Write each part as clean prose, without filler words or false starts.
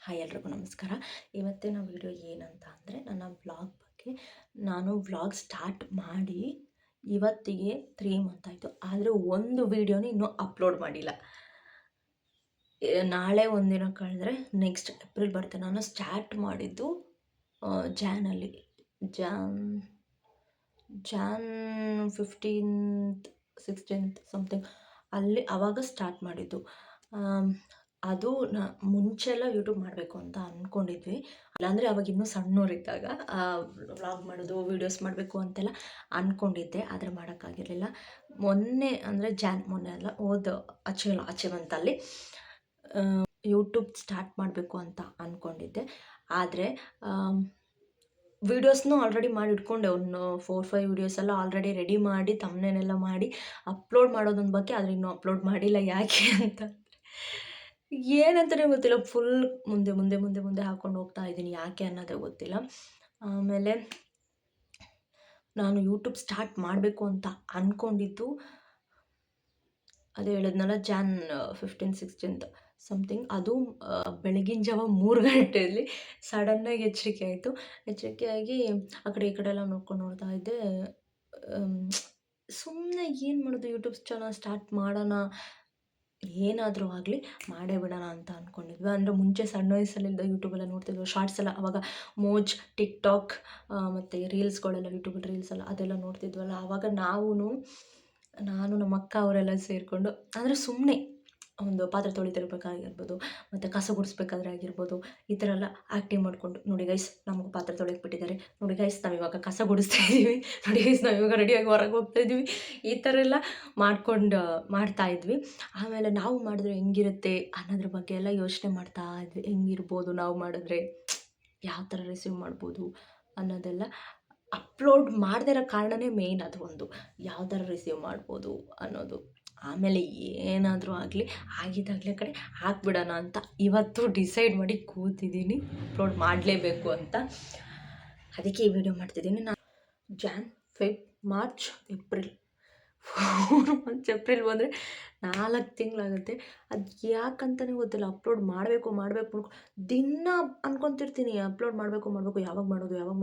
Hi ಎಲ್ರಿಗೂ ನಮಸ್ಕಾರ. ಇವತ್ತಿನ ವಿಡಿಯೋ ಏನಂತ ಅಂದರೆ ನನ್ನ ವ್ಲಾಗ್ ಬಗ್ಗೆ. ನಾನು ವ್ಲಾಗ್ ಸ್ಟಾರ್ಟ್ ಮಾಡಿ ಇವತ್ತಿಗೆ 3 ಮಂತ್ ಆಯಿತು, ಆದರೆ ಒಂದು ವೀಡಿಯೋನ ಇನ್ನೂ ಅಪ್ಲೋಡ್ ಮಾಡಿಲ್ಲ. ನಾಳೆ ಒಂದಿನ ಕಳೆದ್ರೆ ನೆಕ್ಸ್ಟ್ ಏಪ್ರಿಲ್ ಬರುತ್ತೆ. ನಾನು ಸ್ಟಾರ್ಟ್ ಮಾಡಿದ್ದು ಜಾನ್ 15th 16th ಸಮಥಿಂಗ್ ಆವಾಗ ಸ್ಟಾರ್ಟ್ ಮಾಡಿದ್ದು. ಅದು ಮುಂಚೆಲ್ಲ ಯೂಟ್ಯೂಬ್ ಮಾಡಬೇಕು ಅಂತ ಅಂದ್ಕೊಂಡಿದ್ವಿ. ಇಲ್ಲಾಂದರೆ ಅವಾಗ ಇನ್ನೂ ಸಣ್ಣವರಿದ್ದಾಗ ವ್ಲಾಗ್ ಮಾಡೋದು ವೀಡಿಯೋಸ್ ಮಾಡಬೇಕು ಅಂತೆಲ್ಲ ಅಂದ್ಕೊಂಡಿದ್ದೆ, ಆದರೆ ಮಾಡೋಕ್ಕಾಗಿರಲಿಲ್ಲ. ಮೊನ್ನೆ ಅಂದರೆ ಮೊನ್ನೆ ಅಲ್ಲ, ಆಚೆ ಮಂತಲ್ಲಿ ಯೂಟ್ಯೂಬ್ ಸ್ಟಾರ್ಟ್ ಮಾಡಬೇಕು ಅಂತ ಅಂದ್ಕೊಂಡಿದ್ದೆ. ಆದರೆ ವೀಡಿಯೋಸ್ನೂ ಆಲ್ರೆಡಿ ಮಾಡಿ ಇಟ್ಕೊಂಡೆ. ಒಂದು 4-5 ವೀಡಿಯೋಸ್ ಎಲ್ಲ ಆಲ್ರೆಡಿ ರೆಡಿ ಮಾಡಿ ತಮ್ನೇನೆಲ್ಲ ಮಾಡಿ ಅಪ್ಲೋಡ್ ಮಾಡೋದೊಂದು ಬಗ್ಗೆ, ಆದರೆ ಇನ್ನೂ ಅಪ್ಲೋಡ್ ಮಾಡಿಲ್ಲ. ಯಾಕೆ ಅಂತ ಏನಂತಲೇ ಗೊತ್ತಿಲ್ಲ. ಫುಲ್ ಮುಂದೆ ಹಾಕ್ಕೊಂಡು ಹೋಗ್ತಾ ಇದ್ದೀನಿ. ಯಾಕೆ ಅನ್ನೋದೇ ಗೊತ್ತಿಲ್ಲ. ಆಮೇಲೆ ನಾನು ಯೂಟ್ಯೂಬ್ ಸ್ಟಾರ್ಟ್ ಮಾಡಬೇಕು ಅಂತ ಅಂದ್ಕೊಂಡಿದ್ದು ಅದೇ ಹೇಳಿದ್ನಲ್ಲ, ಜಾನ್ 15 16 ಸಮಥಿಂಗ್. ಅದು ಬೆಳಗಿನ ಜಾವ 3 ಗಂಟೆಯಲ್ಲಿ ಸಡನ್ನಾಗಿ ಎಚ್ಚರಿಕೆ ಆಗಿ ಆ ಕಡೆ ಈ ಕಡೆ ಎಲ್ಲ ನೋಡ್ತಾ ಇದ್ದೆ. ಸುಮ್ಮನೆ ಏನು ಮಾಡೋದು, ಯೂಟ್ಯೂಬ್ ಚಾನಲ್ ಸ್ಟಾರ್ಟ್ ಮಾಡೋಣ, ಏನಾದರೂ ಆಗಲಿ ಮಾಡೇ ಬಿಡೋಣ ಅಂತ ಅಂದ್ಕೊಂಡಿದ್ವಿ. ಅಂದರೆ ಮುಂಚೆ ಸಣ್ಣ ವಯಸ್ಸಲ್ಲಿಂದ ಯೂಟ್ಯೂಬೆಲ್ಲ ನೋಡ್ತಿದ್ವಿ, ಶಾರ್ಟ್ಸ್ ಎಲ್ಲ. ಆವಾಗ ಮೋಜ್, ಟಿಕ್ಟಾಕ್ ಮತ್ತು ರೀಲ್ಸ್ಗಳೆಲ್ಲ, ಯೂಟ್ಯೂಬಲ್ಲಿ ರೀಲ್ಸ್ ಎಲ್ಲ ಅದೆಲ್ಲ ನೋಡ್ತಿದ್ವಲ್ಲ. ಆವಾಗ ನಾನು ನಮ್ಮ ಅಕ್ಕ ಅವರೆಲ್ಲ ಸೇರಿಕೊಂಡು, ಅಂದರೆ ಸುಮ್ಮನೆ ಒಂದು ಪಾತ್ರೆ ತೊಳಿತಿರ್ಬೇಕಾಗಿರ್ಬೋದು, ಮತ್ತು ಕಸ ಗುಡಿಸ್ಬೇಕಾದ್ರೆ ಆಗಿರ್ಬೋದು, ಈ ಥರ ಎಲ್ಲ ಆ್ಯಕ್ಟಿಂಗ್ ಮಾಡಿಕೊಂಡು, ನೋಡಿ ಗೈಸ್ ನಮಗೆ ಪಾತ್ರೆ ತೊಳೆಯಕ್ಕೆ ಬಿಟ್ಟಿದ್ದಾರೆ, ನೋಡಿ ಗೈಸ್ ನಾವಿವಾಗ ಕಸ ಗುಡಿಸ್ತಾ ಇದ್ದೀವಿ, ನೋಡಿ ಗೈಸ್ ನಾವಿವಾಗ ರೆಡಿಯಾಗಿ ಹೊರಗೆ ಹೋಗ್ತಾ ಇದ್ದೀವಿ, ಈ ಥರ ಎಲ್ಲ ಮಾಡ್ತಾಯಿದ್ವಿ. ಆಮೇಲೆ ನಾವು ಮಾಡಿದ್ರೆ ಹೆಂಗಿರುತ್ತೆ ಅನ್ನೋದ್ರ ಬಗ್ಗೆ ಎಲ್ಲ ಯೋಚನೆ ಮಾಡ್ತಾ ಇದ್ವಿ. ಹೆಂಗಿರ್ಬೋದು ನಾವು ಮಾಡಿದ್ರೆ, ಯಾವ ಥರ ರಿಸೀವ್ ಮಾಡ್ಬೋದು ಅನ್ನೋದೆಲ್ಲ. ಅಪ್ಲೋಡ್ ಮಾಡದೇ ಇರೋ ಕಾರಣವೇ ಮೇಯ್ನ್ ಅದು ಒಂದು, ಯಾವ ಥರ ರಿಸೀವ್ ಮಾಡ್ಬೋದು ಅನ್ನೋದು. ಆಮೇಲೆ ಏನಾದರೂ ಆಗಲಿ ಆಗಿದ್ದಾಗಲೇ ಕಡೆ ಹಾಕ್ಬಿಡೋಣ ಅಂತ ಇವತ್ತು ಡಿಸೈಡ್ ಮಾಡಿ ಕೂತಿದ್ದೀನಿ, ಅಪ್ಲೋಡ್ ಮಾಡಲೇಬೇಕು ಅಂತ. ಅದಕ್ಕೆ ಈ ವಿಡಿಯೋ ಮಾಡ್ತಿದ್ದೀನಿ. ನಾನು Jan, Feb, March, April 4 months. April ಬಂದರೆ 4 ತಿಂಗಳಾಗುತ್ತೆ. ಅದು ಯಾಕಂತಲೇ ಗೊತ್ತಿಲ್ಲ. ಅಪ್ಲೋಡ್ ಮಾಡಬೇಕು ದಿನ ಅಂದ್ಕೊತಿರ್ತೀನಿ, ಅಪ್ಲೋಡ್ ಮಾಡಬೇಕು, ಯಾವಾಗ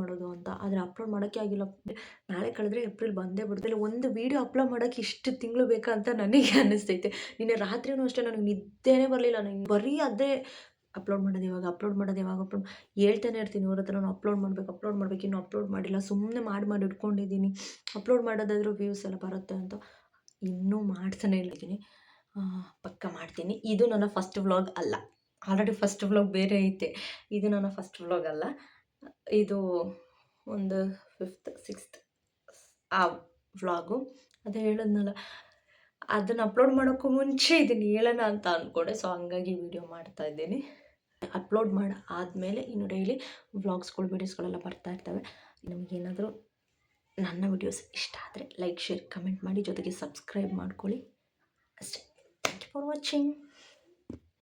ಮಾಡೋದು ಅಂತ. ಆದರೆ ಅಪ್ಲೋಡ್ ಮಾಡೋಕ್ಕೆ ಆಗಿಲ್ಲ. ನಾಳೆ ಕಳೆದ್ರೆ ಏಪ್ರಿಲ್ ಬಂದೇ ಬಿಡುತ್ತೆ. ಒಂದು ವೀಡಿಯೋ ಅಪ್ಲೋಡ್ ಮಾಡೋಕ್ಕೆ ಇಷ್ಟು ತಿಂಗಳು ಬೇಕಾ ಅಂತ ನನಗೆ ಅನ್ನಿಸ್ತೈತೆ. ನಿನ್ನೆ ರಾತ್ರಿನೂ ಅಷ್ಟೇ ನನಗೆ ನಿದ್ದೆನೇ ಬರಲಿಲ್ಲ. ನನಗೆ ಬರೀ ಅದೇ ಅಪ್ಲೋಡ್ ಮಾಡೋದು ಯಾವಾಗ ಹೇಳ್ತಾನೆ ಇರ್ತೀನಿ ಅವ್ರ ಹತ್ರ, ನಾನು ಅಪ್ಲೋಡ್ ಮಾಡಬೇಕು, ಇನ್ನೂ ಅಪ್ಲೋಡ್ ಮಾಡಿಲ್ಲ. ಸುಮ್ಮನೆ ಮಾಡಿ ಇಟ್ಕೊಂಡಿದ್ದೀನಿ. ಅಪ್ಲೋಡ್ ಮಾಡೋದಾದರೂ ವ್ಯೂಸ್ ಎಲ್ಲ ಬರುತ್ತೆ ಅಂತ ಇನ್ನೂ ಮಾಡ್ತಾನೆ ಇದ್ದೀನಿ. ಪಕ್ಕ ಮಾಡ್ತೀನಿ. ಇದು ನನ್ನ ಫಸ್ಟ್ ವ್ಲಾಗ್ ಅಲ್ಲ, ಆಲ್ರೆಡಿ ಫಸ್ಟ್ ವ್ಲಾಗ್ ಬೇರೆ ಐತೆ. ಇದು ನನ್ನ ಫಸ್ಟ್ ವ್ಲಾಗ್ ಅಲ್ಲ, ಇದು ಒಂದು 5th 6th ಆ ವ್ಲಾಗು. ಅದೇ ಹೇಳಿದ್ನಲ್ಲ, ಅದನ್ನು ಅಪ್ಲೋಡ್ ಮಾಡೋಕ್ಕೂ ಮುಂಚೆ ಇದನ್ನು ಹೇಳೋಣ ಅಂತ ಅಂದ್ಕೊಂಡೆ. ಸೊ ಹಂಗಾಗಿ ವಿಡಿಯೋ ಮಾಡ್ತಾ ಇದ್ದೀನಿ. ಅಪ್ಲೋಡ್ ಆದಮೇಲೆ ಇನ್ನು ಡೈಲಿ ವ್ಲಾಗ್ಸ್ಗಳು, ವೀಡಿಯೋಸ್ಗಳೆಲ್ಲ ಬರ್ತಾ ಇರ್ತವೆ. ನಿಮಗೇನಾದರೂ ನನ್ನ ವಿಡಿಯೋಸ್ ಇಷ್ಟ ಆದರೆ ಲೈಕ್, ಶೇರ್, ಕಮೆಂಟ್ ಮಾಡಿ, ಜೊತೆಗೆ ಸಬ್ಸ್ಕ್ರೈಬ್ ಮಾಡ್ಕೊಳ್ಳಿ ಅಷ್ಟೇ. Thank you for watching.